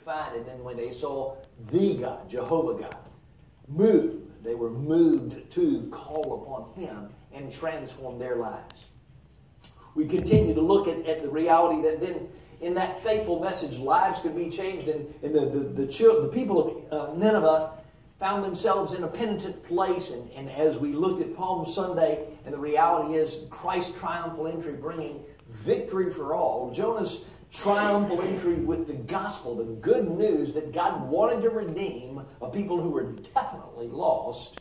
find. And then when they saw the God, Jehovah God, move, they were moved to call upon Him and transform their lives. We continue to look at the reality that then in that faithful message, lives could be changed. And the people of Nineveh found themselves in a penitent place. And as we looked at Palm Sunday, and the reality is Christ's triumphal entry bringing victory for all, Jonah's triumphal entry with the gospel, the good news that God wanted to redeem a people who were definitely lost,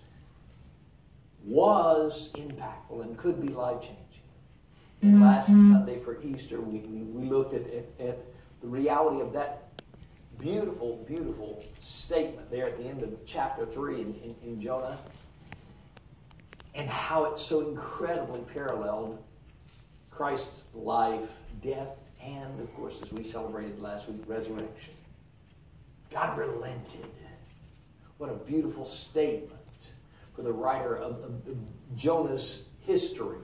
was impactful and could be life-changing. And last Sunday for Easter, we looked at the reality of that beautiful, beautiful statement there at the end of chapter 3 in Jonah, and how it so incredibly paralleled Christ's life, death, and, of course, as we celebrated last week, resurrection. God relented. What a beautiful statement for the writer of Jonah's history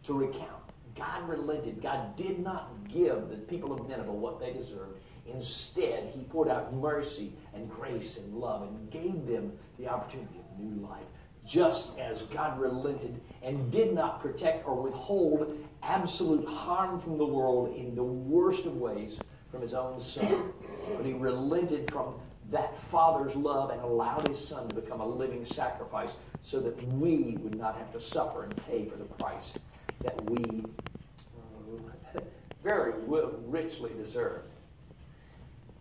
to recount. God relented. God did not give the people of Nineveh what they deserved. Instead, He poured out mercy and grace and love and gave them the opportunity of new life. Just as God relented and did not protect or withhold absolute harm from the world in the worst of ways from His own Son. But He relented from that Father's love and allowed His Son to become a living sacrifice so that we would not have to suffer and pay for the price that we very richly deserve.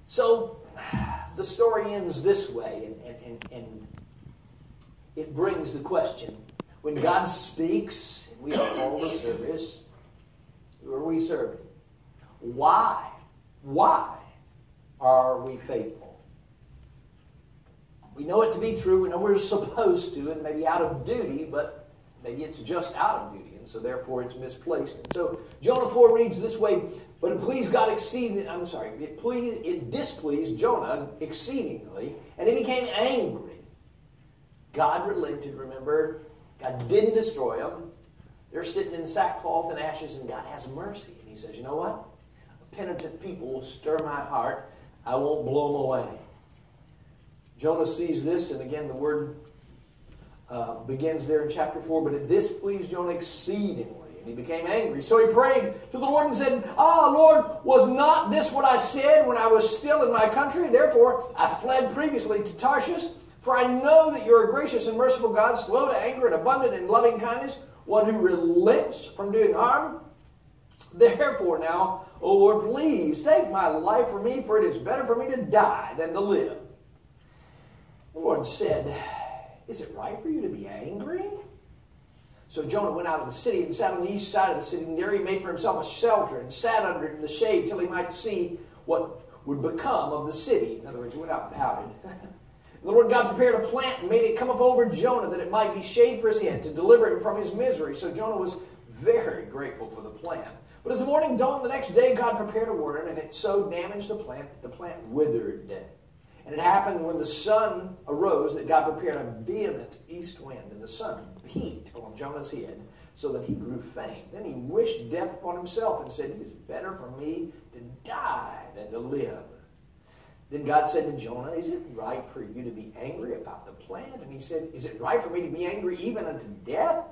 So the story ends this way, and it brings the question, when God speaks, and we are called to service, who are we serving? Why? Why are we faithful? We know it to be true. We know we're supposed to, and maybe out of duty, but maybe it's just out of duty, and so therefore it's misplaced. And so Jonah 4 reads this way, but it pleased God it displeased Jonah exceedingly, and he became angry. God relented, remember? God didn't destroy them. They're sitting in sackcloth and ashes, and God has mercy. And He says, you know what? A penitent people will stir my heart. I won't blow them away. Jonah sees this, and again the word begins there in chapter 4, but it displeased Jonah exceedingly, and he became angry. So he prayed to the Lord and said, Lord, was not this what I said when I was still in my country? Therefore I fled previously to Tarshish. For I know that you're a gracious and merciful God, slow to anger and abundant in loving kindness, one who relents from doing harm. Therefore now, O Lord, please take my life from me, for it is better for me to die than to live. The Lord said, is it right for you to be angry? So Jonah went out of the city and sat on the east side of the city, and there he made for himself a shelter and sat under it in the shade till he might see what would become of the city. In other words, he went out and pouted. The Lord God prepared a plant and made it come up over Jonah that it might be shade for his head to deliver him from his misery. So Jonah was very grateful for the plant. But as the morning dawned the next day, God prepared a worm, and it so damaged the plant that the plant withered. And it happened when the sun arose that God prepared a vehement east wind, and the sun beat on Jonah's head so that he grew faint. Then he wished death upon himself and said, it is better for me to die than to live. Then God said to Jonah, is it right for you to be angry about the plant? And he said, is it right for me to be angry even unto death?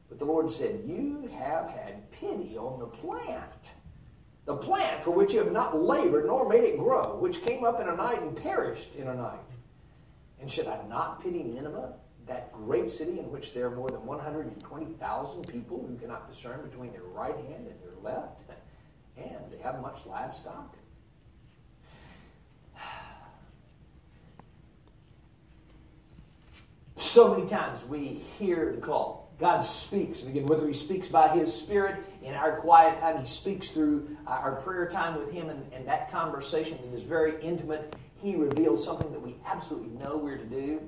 But the Lord said, you have had pity on the plant for which you have not labored nor made it grow, which came up in a night and perished in a night. And should I not pity Nineveh, that great city in which there are more than 120,000 people who cannot discern between their right hand and their left, and they have much livestock? So many times we hear the call. God speaks. And again, whether He speaks by His Spirit in our quiet time, He speaks through our prayer time with Him, and that conversation that is very intimate, He reveals something that we absolutely know we're to do.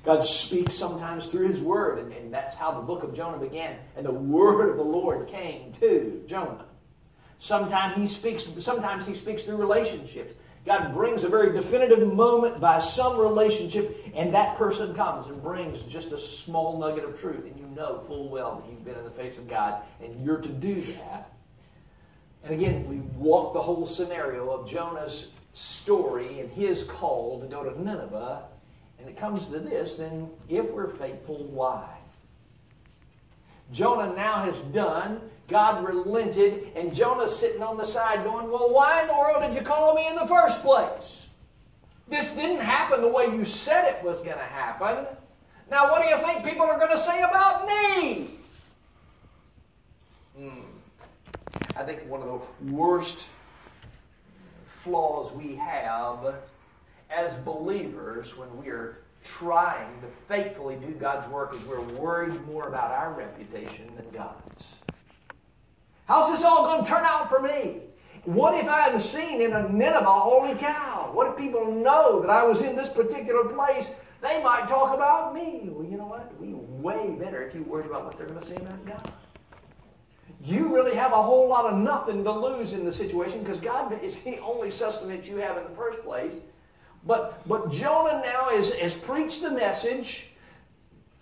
God speaks sometimes through His Word, and that's how the book of Jonah began. And the Word of the Lord came to Jonah. Sometimes He speaks through relationships. God brings a very definitive moment by some relationship, and that person comes and brings just a small nugget of truth, and you know full well that you've been in the face of God, and you're to do that. And again, we walk the whole scenario of Jonah's story and his call to go to Nineveh, and it comes to this, then if we're faithful, why? Jonah now has done, God relented, and Jonah's sitting on the side going, well, why in the world did you call me in the first place? This didn't happen the way you said it was going to happen. Now what do you think people are going to say about me? I think one of the worst flaws we have as believers when we are trying to faithfully do God's work is we're worried more about our reputation than God's. How's this all going to turn out for me? What if I'm seen in a Nineveh, holy cow? What if people know that I was in this particular place? They might talk about me. Well, you know what? It'd be way better if you worried about what they're going to say about God. You really have a whole lot of nothing to lose in the situation because God is the only sustenance you have in the first place. But Jonah now has preached the message.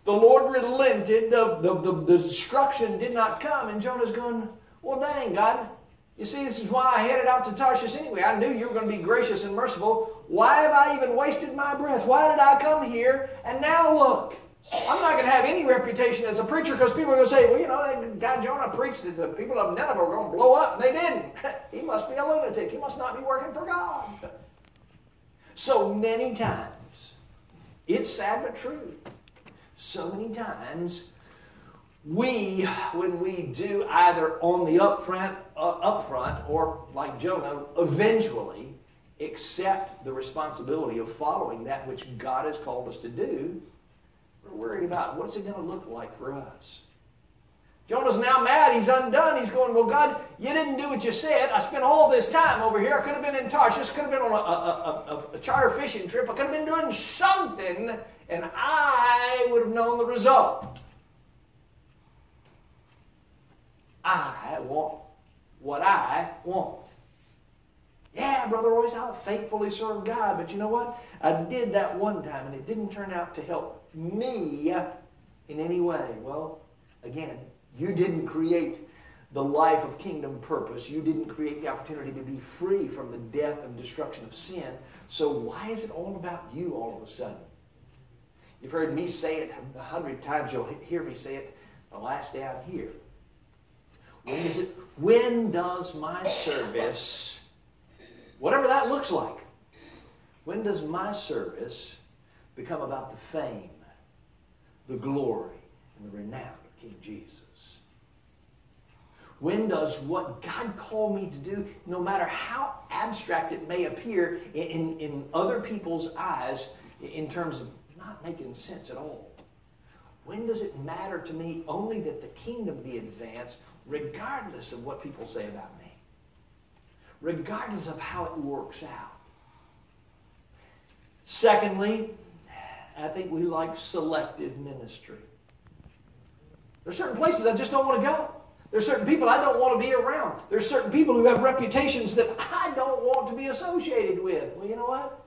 The Lord relented. The destruction did not come. And Jonah's going, well, dang, God. You see, this is why I headed out to Tarshish anyway. I knew you were going to be gracious and merciful. Why have I even wasted my breath? Why did I come here? And now look, I'm not going to have any reputation as a preacher because people are going to say, well, you know, that guy Jonah preached that the people of Nineveh were going to blow up, and they didn't. He must be a lunatic. He must not be working for God. So many times, it's sad but true, so many times when we do either on the upfront or like Jonah, eventually accept the responsibility of following that which God has called us to do, we're worried about what's it going to look like for us. Jonah's now mad. He's undone. He's going, well, God, you didn't do what you said. I spent all this time over here. I could have been in Tarshish. Could have been on a charter fishing trip. I could have been doing something, and I would have known the result. I want what I want. Yeah, Brother Royce, I'll faithfully serve God, but you know what? I did that one time, and it didn't turn out to help me in any way. Well, again, you didn't create the life of kingdom purpose. You didn't create the opportunity to be free from the death and destruction of sin. So why is it all about you all of a sudden? You've heard me say it 100 times. You'll hear me say it the last day I'm here. When does my service, whatever that looks like, when does my service become about the fame, the glory, and the renown of King Jesus? When does what God called me to do, no matter how abstract it may appear in other people's eyes, in terms of not making sense at all, when does it matter to me only that the kingdom be advanced, regardless of what people say about me? Regardless of how it works out. Secondly, I think we like selective ministry. There are certain places I just don't want to go. There are certain people I don't want to be around. There are certain people who have reputations that I don't want to be associated with. Well, you know what?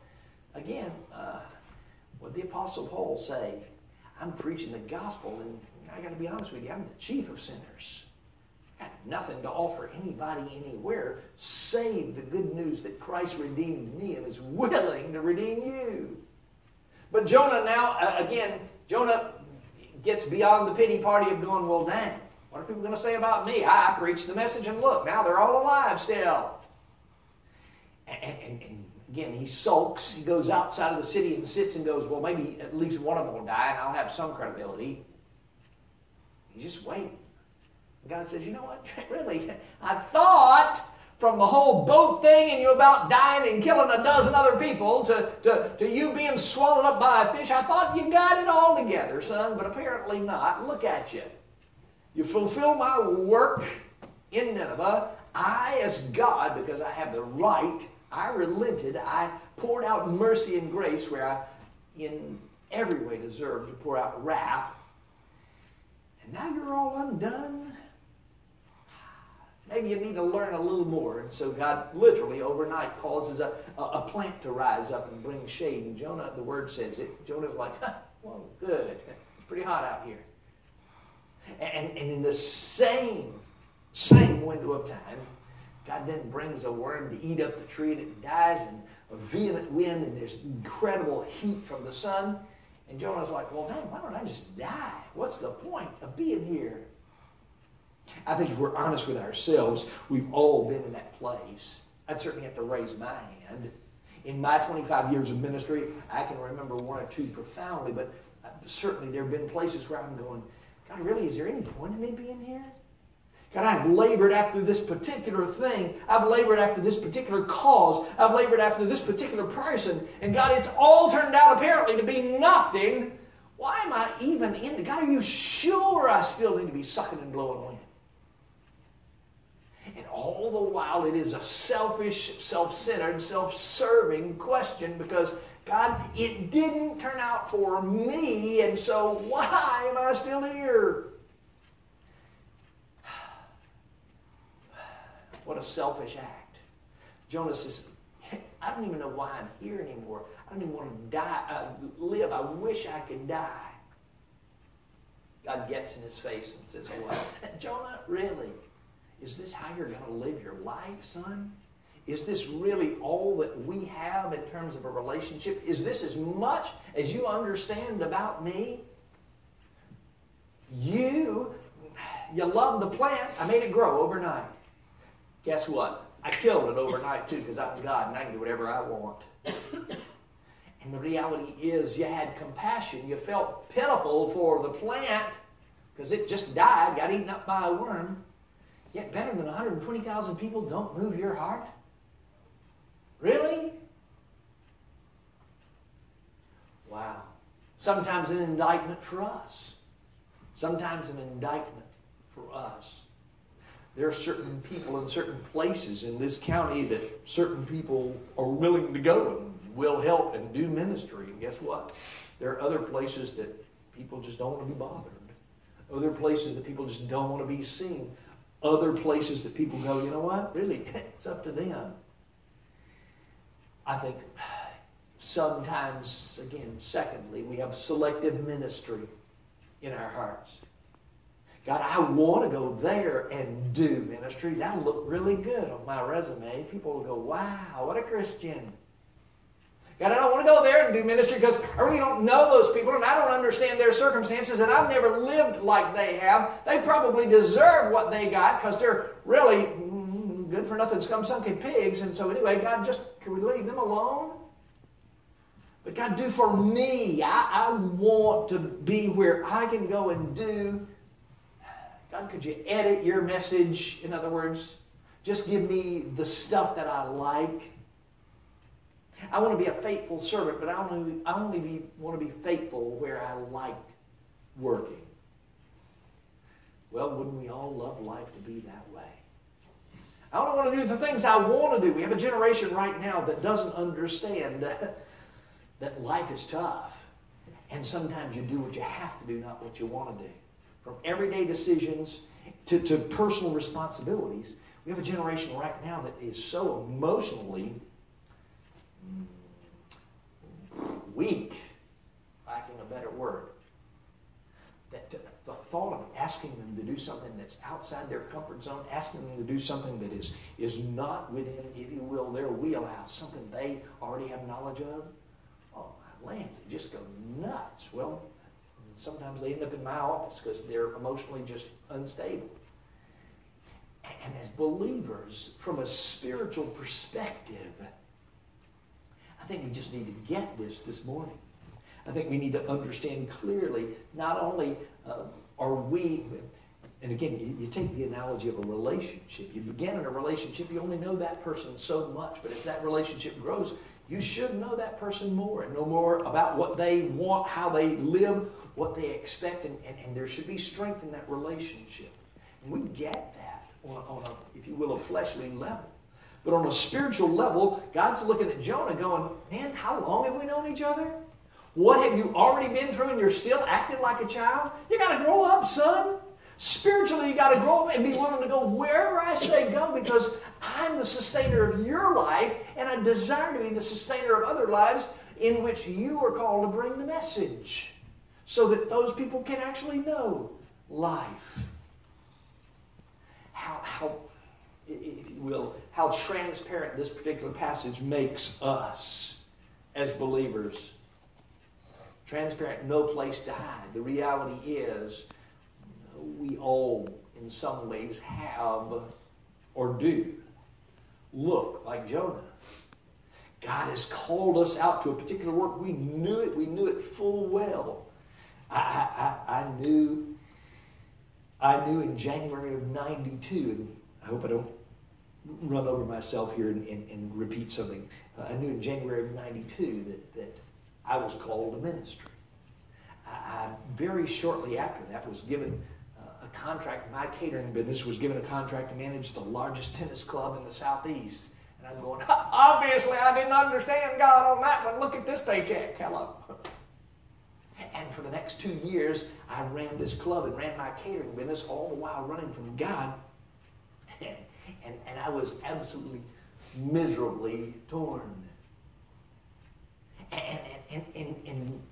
Again, what the Apostle Paul say, I'm preaching the gospel, and I got to be honest with you, I'm the chief of sinners. I have nothing to offer anybody anywhere save the good news that Christ redeemed me and is willing to redeem you. But Jonah now, Jonah gets beyond the pity party of going, well, dang, what are people going to say about me? I preached the message, and look, now they're all alive still. And again, he sulks. He goes outside of the city and sits and goes, well, maybe at least one of them will die, and I'll have some credibility. He's just waiting. God says, you know what? Really, I thought from the whole boat thing and you about dying and killing a dozen other people to you being swallowed up by a fish, I thought you got it all together, son, but apparently not. Look at you. You fulfill my work in Nineveh. I, as God, because I have the right, I relented. I poured out mercy and grace where I, in every way, deserved to pour out wrath. And now you're all undone. Maybe you need to learn a little more. And so God literally overnight causes a plant to rise up and bring shade. And Jonah, the word says it, Jonah's like, well, good. It's pretty hot out here. And in the same window of time, God then brings a worm to eat up the tree, and it dies, and a vehement wind, and there's incredible heat from the sun. And Jonah's like, well, dang, why don't I just die? What's the point of being here? I think if we're honest with ourselves, we've all been in that place. I'd certainly have to raise my hand. In my 25 years of ministry, I can remember one or two profoundly, but certainly there have been places where I'm going, God, really, is there any point in me being here? God, I've labored after this particular thing. I've labored after this particular cause. I've labored after this particular person. And God, it's all turned out apparently to be nothing. Why am I even in it? God, are you sure I still need to be sucking and blowing wind? And all the while it is a selfish, self-centered, self-serving question because, God, it didn't turn out for me, and so why am I still here? What a selfish act. Jonah says, I don't even know why I'm here anymore. I don't even want to live. I wish I could die. God gets in his face and says, well, Jonah, really? Is this how you're going to live your life, son? Is this really all that we have in terms of a relationship? Is this as much as you understand about me? You love the plant. I made it grow overnight. Guess what? I killed it overnight too because I'm God and I can do whatever I want. And the reality is you had compassion. You felt pitiful for the plant because it just died, got eaten up by a worm. Yet better than 120,000 people don't move your heart? Really? Wow. Sometimes an indictment for us. Sometimes an indictment for us. There are certain people in certain places in this county that certain people are willing to go and will help and do ministry. And guess what? There are other places that people just don't want to be bothered. Other places that people just don't want to be seen. Other places that people go, you know what? Really, it's up to them. I think sometimes, again, secondly, we have selective ministry in our hearts. God, I want to go there and do ministry. That'll look really good on my resume. People will go, wow, what a Christian. God, I don't want to go there and do ministry because I really don't know those people and I don't understand their circumstances and I've never lived like they have. They probably deserve what they got because they're really good for nothing scum-sunken pigs. And so anyway, God, can we leave them alone? But God, do for me. I want to be where I can go and do. God, could you edit your message? In other words, just give me the stuff that I like. I want to be a faithful servant, but I only want to be faithful where I like working. Well, wouldn't we all love life to be that way? I don't want to do the things I want to do. We have a generation right now that doesn't understand that life is tough. And sometimes you do what you have to do, not what you want to do. From everyday decisions to personal responsibilities, we have a generation right now that is so emotionally weak, lacking a better word, that the thought of asking them to do something that's outside their comfort zone, asking them to do something that is not within, if you will, their wheelhouse, something they already have knowledge of, oh my lands, they just go nuts. Well, sometimes they end up in my office because they're emotionally just unstable. And as believers, from a spiritual perspective, I think we just need to get this morning. I think we need to understand clearly, not only are we, and again, you take the analogy of a relationship. You begin in a relationship, you only know that person so much, but as that relationship grows, you should know that person more and know more about what they want, how they live, what they expect, and there should be strength in that relationship. And we get that on a, if you will, a fleshly level. But on a spiritual level, God's looking at Jonah going, man, how long have we known each other? What have you already been through and you're still acting like a child? You got to grow up, son. Spiritually, you got to grow up and be willing to go wherever I say go because I'm the sustainer of your life and I desire to be the sustainer of other lives in which you are called to bring the message so that those people can actually know life. How if you will, how transparent this particular passage makes us as believers. Transparent, no place to hide. The reality is, we all, in some ways, have or do look like Jonah. God has called us out to a particular work. We knew it. We knew it full well. I knew in January of 92, and I hope I don't run over myself here and repeat something. I knew in January of 92 that I was called to ministry. I very shortly after that was given a contract. My catering business was given a contract to manage the largest tennis club in the Southeast. And I'm going, obviously I didn't understand God on that one. Look at this paycheck. Hello. And for the next 2 years, I ran this club and ran my catering business, all the while running from God. And I was absolutely miserably torn. And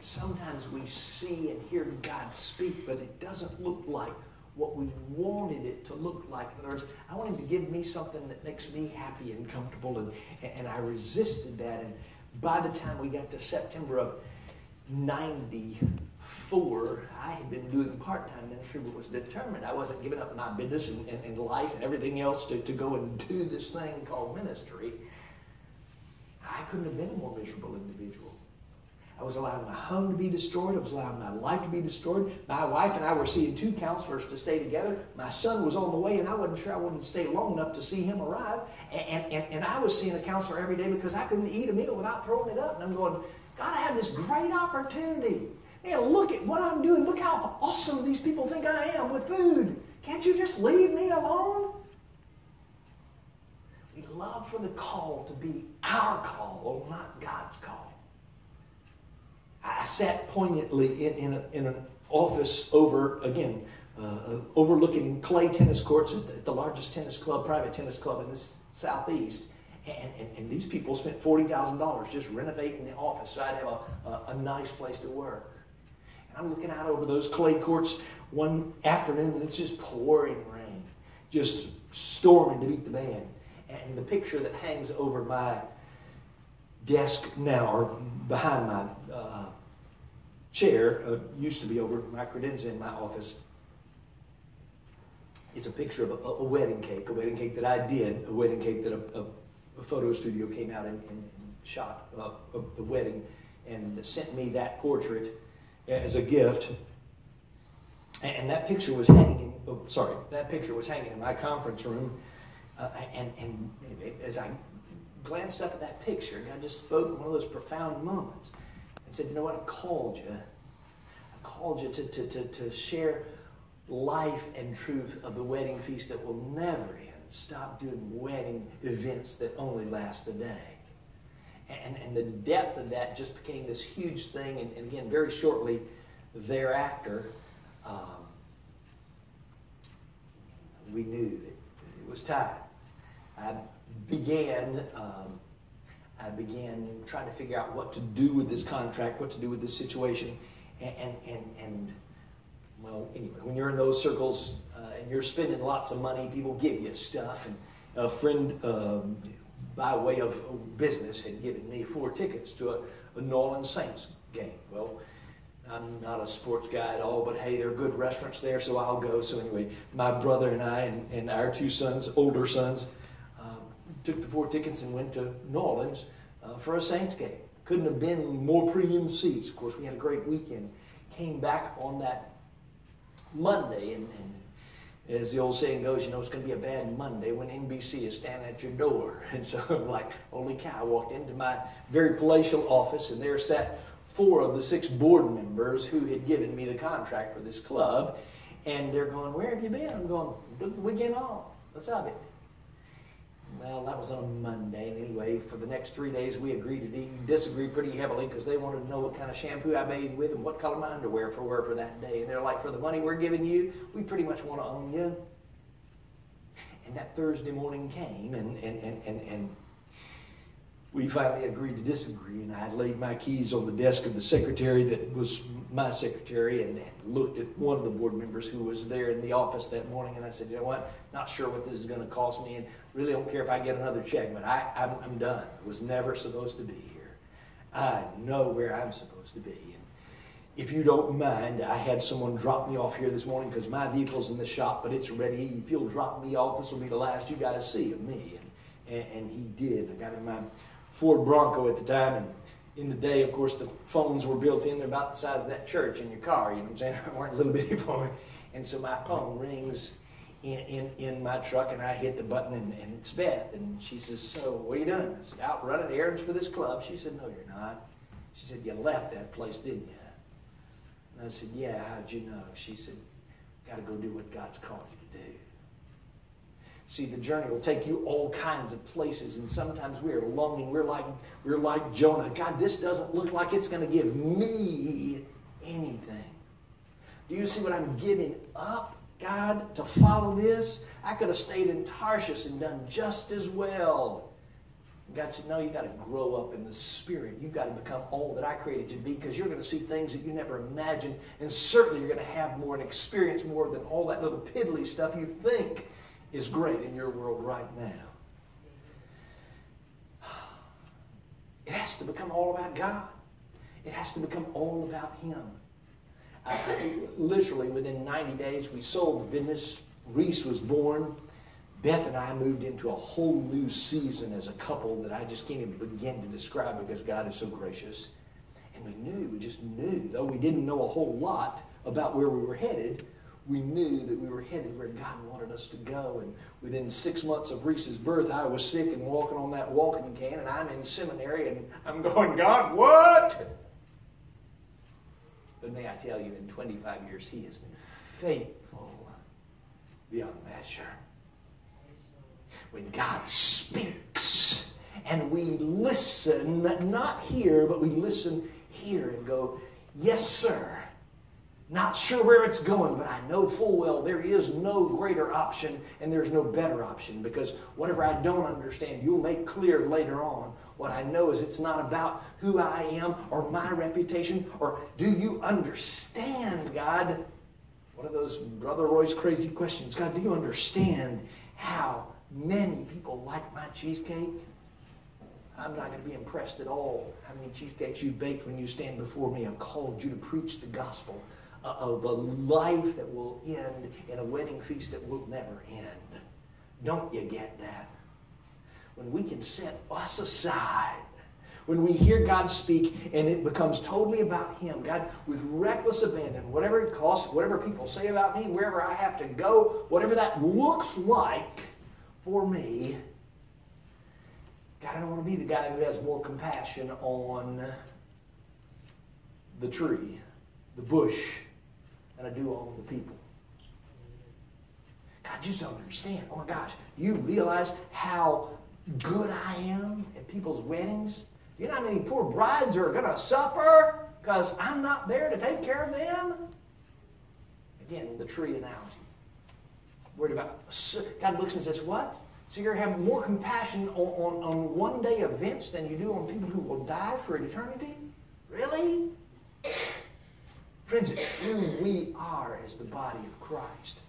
sometimes we see and hear God speak, but it doesn't look like what we wanted it to look like. In other words, I want him to give me something that makes me happy and comfortable, and I resisted that. And by the time we got to September of 94, I had been doing part-time ministry, but was determined I wasn't giving up my business and life and everything else to go and do this thing called ministry. I couldn't have been a more miserable individual. I was allowing my home to be destroyed. I was allowing my life to be destroyed. My wife and I were seeing 2 counselors to stay together. My son was on the way, and I wasn't sure I wanted to stay long enough to see him arrive. And I was seeing a counselor every day because I couldn't eat a meal without throwing it up. And I'm going, God, I have this great opportunity. Man, look at what I'm doing. Look how awesome these people think I am with food. Can't you just leave me alone? We love for the call to be our call, not God's call. I sat poignantly in an office overlooking clay tennis courts at the largest private tennis club in the Southeast. And these people spent $40,000 just renovating the office so I'd have a nice place to work. And I'm looking out over those clay courts one afternoon, and it's just pouring rain, just storming to beat the band. And the picture that hangs over my desk now, or behind my chair, used to be over my credenza in my office, is a picture of a wedding cake that I did, a wedding cake that a photo studio came out and shot of the wedding and sent me that portrait as a gift. And that picture was hanging in my conference room. And as I glanced up at that picture, God just spoke in one of those profound moments and said, you know what, I've called you to share life and truth of the wedding feast that will never end. Stop doing wedding events that only last a day. And the depth of that just became this huge thing. And again, very shortly thereafter, we knew that it was time. I began trying to figure out what to do with this contract, what to do with this situation. And well, anyway, when you're in those circles and you're spending lots of money, people give you stuff. And a friend, by way of business, had given me 4 tickets to a New Orleans Saints game. Well, I'm not a sports guy at all, but hey, there are good restaurants there, so I'll go. So anyway, my brother and I and our 2 sons, older sons, took the 4 tickets and went to New Orleans for a Saints game. Couldn't have been more premium seats. Of course, we had a great weekend. Came back on that Monday, and as the old saying goes, you know, it's going to be a bad Monday when NBC is standing at your door. And so I'm like, holy cow, I walked into my very palatial office, and there sat 4 of the 6 board members who had given me the contract for this club. And they're going, where have you been? I'm going, took the weekend off. What's up it? Well, that was on a Monday. And anyway, for the next 3 days, we agreed to disagree pretty heavily because they wanted to know what kind of shampoo I bathed with and what color my underwear were for that day. And they're like, for the money we're giving you, we pretty much want to own you. And that Thursday morning came, and we finally agreed to disagree, and I laid my keys on the desk of the secretary that was my secretary and looked at one of the board members who was there in the office that morning, and I said, you know what, not sure what this is going to cost me, and really don't care if I get another check, but I'm done. I was never supposed to be here. I know where I'm supposed to be. And if you don't mind, I had someone drop me off here this morning because my vehicle's in the shop, but it's ready. If you'll drop me off, this will be the last you guys see of me. And he did. I got in my Ford Bronco at the time, and in the day, of course, the phones were built in. They're about the size of that church in your car, you know what I'm saying? They weren't a little bitty phone. And so my phone rings in my truck, and I hit the button, and it's Beth. And she says, so what are you doing? I said, out running errands for this club. She said, no, you're not. She said, you left that place, didn't you? And I said, yeah, how'd you know? She said, got to go do what God's called you to do. See, the journey will take you all kinds of places, and sometimes we are longing. We're like Jonah. God, this doesn't look like it's going to give me anything. Do you see what I'm giving up, God, to follow this? I could have stayed in Tarshish and done just as well. God said, no, you got to grow up in the Spirit. You've got to become all that I created you to be, because you're going to see things that you never imagined, and certainly you're going to have more and experience more than all that little piddly stuff you think is great in your world right now. It has to become all about God. It has to become all about Him. Literally within 90 days, we sold the business. Reese was born. Beth and I moved into a whole new season as a couple that I just can't even begin to describe, because God is so gracious. And we just knew, though we didn't know a whole lot about where we were headed, we knew that we were headed where God wanted us to go. And within 6 months of Reese's birth, I was sick and walking on that walking cane, and I'm in seminary, and I'm going, God, what? But may I tell you, in 25 years, He has been faithful beyond measure. When God speaks, and we listen, not hear, but we listen here and go, yes, sir. Not sure where it's going, but I know full well there is no greater option and there's no better option, because whatever I don't understand, you'll make clear later on. What I know is it's not about who I am or my reputation, or do you understand, God? One of those Brother Royce crazy questions. God, do you understand how many people like my cheesecake? I'm not going to be impressed at all how many cheesecakes you baked when you stand before me. I've called you to preach the gospel of a life that will end in a wedding feast that will never end. Don't you get that? When we can set us aside, when we hear God speak and it becomes totally about Him, God, with reckless abandon, whatever it costs, whatever people say about me, wherever I have to go, whatever that looks like for me, God, I don't want to be the guy who has more compassion on the tree, the bush, than I do on the people. God, you just don't understand. Oh my gosh, you realize how good I am at people's weddings? You know how many poor brides are going to suffer because I'm not there to take care of them? Again, the tree analogy. Worried about, God looks and says, what? So you're going to have more compassion on one-day events than you do on people who will die for eternity? Really? Friends, it's who we are as the body of Christ.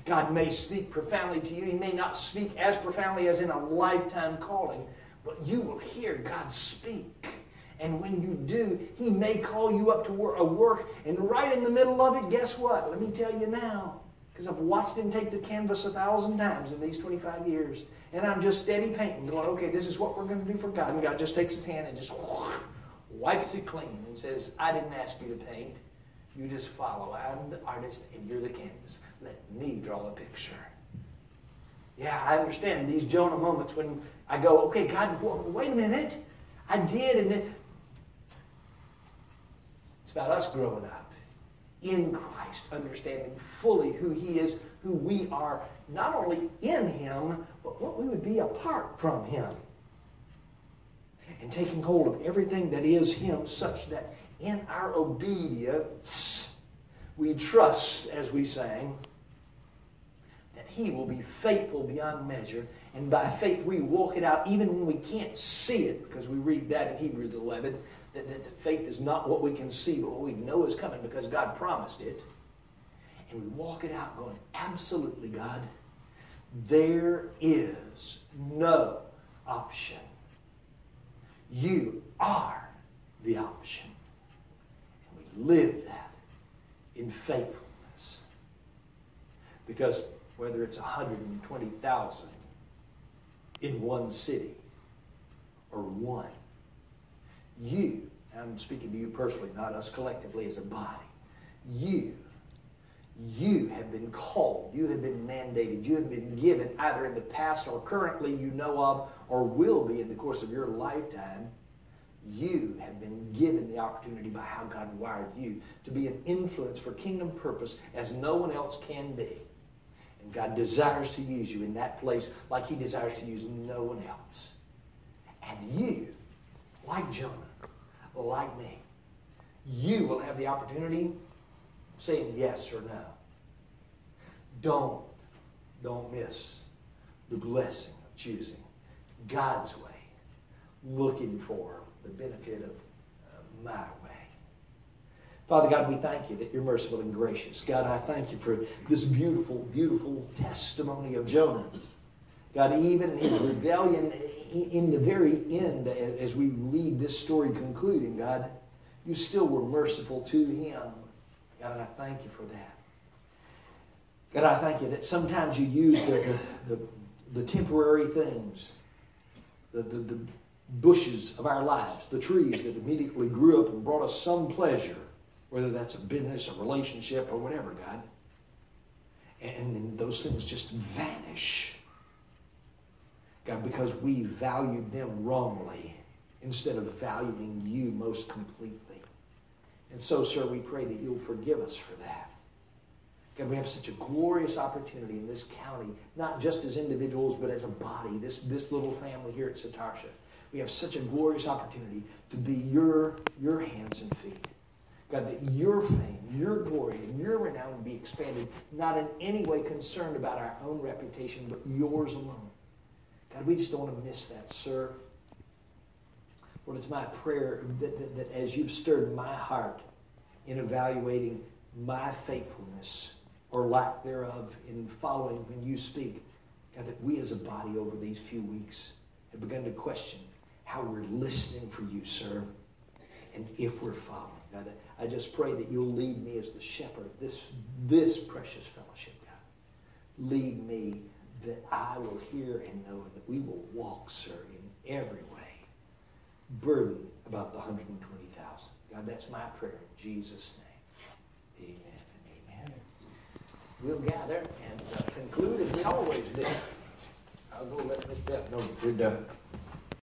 God may speak profoundly to you. He may not speak as profoundly as in a lifetime calling, but you will hear God speak. And when you do, He may call you up to a work, and right in the middle of it, guess what? Let me tell you now, because I've watched Him take the canvas 1,000 times in these 25 years, and I'm just steady painting, going, okay, this is what we're going to do for God. And God just takes His hand and just wipes it clean and says, I didn't ask you to paint. You just follow. I'm the artist and you're the canvas. Let me draw a picture. Yeah, I understand these Jonah moments when I go, okay, God, wait a minute. I did, and then it's about us growing up in Christ, understanding fully who He is, who we are, not only in Him, but what we would be apart from Him. And taking hold of everything that is Him, such that in our obedience, we trust, as we sang, that He will be faithful beyond measure, And by faith, we walk it out even when we can't see it, because we read that in Hebrews 11, that faith is not what we can see, but what we know is coming because God promised it. And we walk it out going, absolutely, God, there is no option. You are the option. And we live that in faithfulness. Because whether it's 120,000 in one city or one, you, I'm speaking to you personally, not us collectively as a body, you have been called, you have been mandated, you have been given either in the past or currently you know of or will be in the course of your lifetime. You have been given the opportunity by how God wired you to be an influence for kingdom purpose as no one else can be. And God desires to use you in that place like He desires to use no one else. And you, like Jonah, like me, you will have the opportunity saying yes or no. Don't miss the blessing of choosing God's way, looking for the benefit of my way. Father God, we thank you that you're merciful and gracious. God, I thank you for this beautiful, beautiful testimony of Jonah. God, even in his rebellion, in the very end, as we read this story concluding, God, you still were merciful to him. God, and I thank you for that. God, I thank you that sometimes you use the temporary things, the bushes of our lives, the trees that immediately grew up and brought us some pleasure, whether that's a business, a relationship, or whatever, God. And then those things just vanish. God, because we valued them wrongly instead of valuing you most completely. And so, sir, we pray that you'll forgive us for that. God, we have such a glorious opportunity in this county, not just as individuals, but as a body, this little family here at Satarsha. We have such a glorious opportunity to be your hands and feet. God, that your fame, your glory, and your renown would be expanded, not in any way concerned about our own reputation, but yours alone. God, we just don't want to miss that, sir. Lord, it's my prayer that as you've stirred my heart in evaluating my faithfulness or lack thereof in following when you speak, God, that we as a body over these few weeks have begun to question how we're listening for you, sir, and if we're following. God, I just pray that you'll lead me as the shepherd of this precious fellowship, God. Lead me that I will hear and know, and that we will walk, sir, in every way, burdened about the 120,000. God, that's my prayer in Jesus' name. Amen and amen. We'll gather and conclude as we always do. I'll go let Miss Beth know we're done.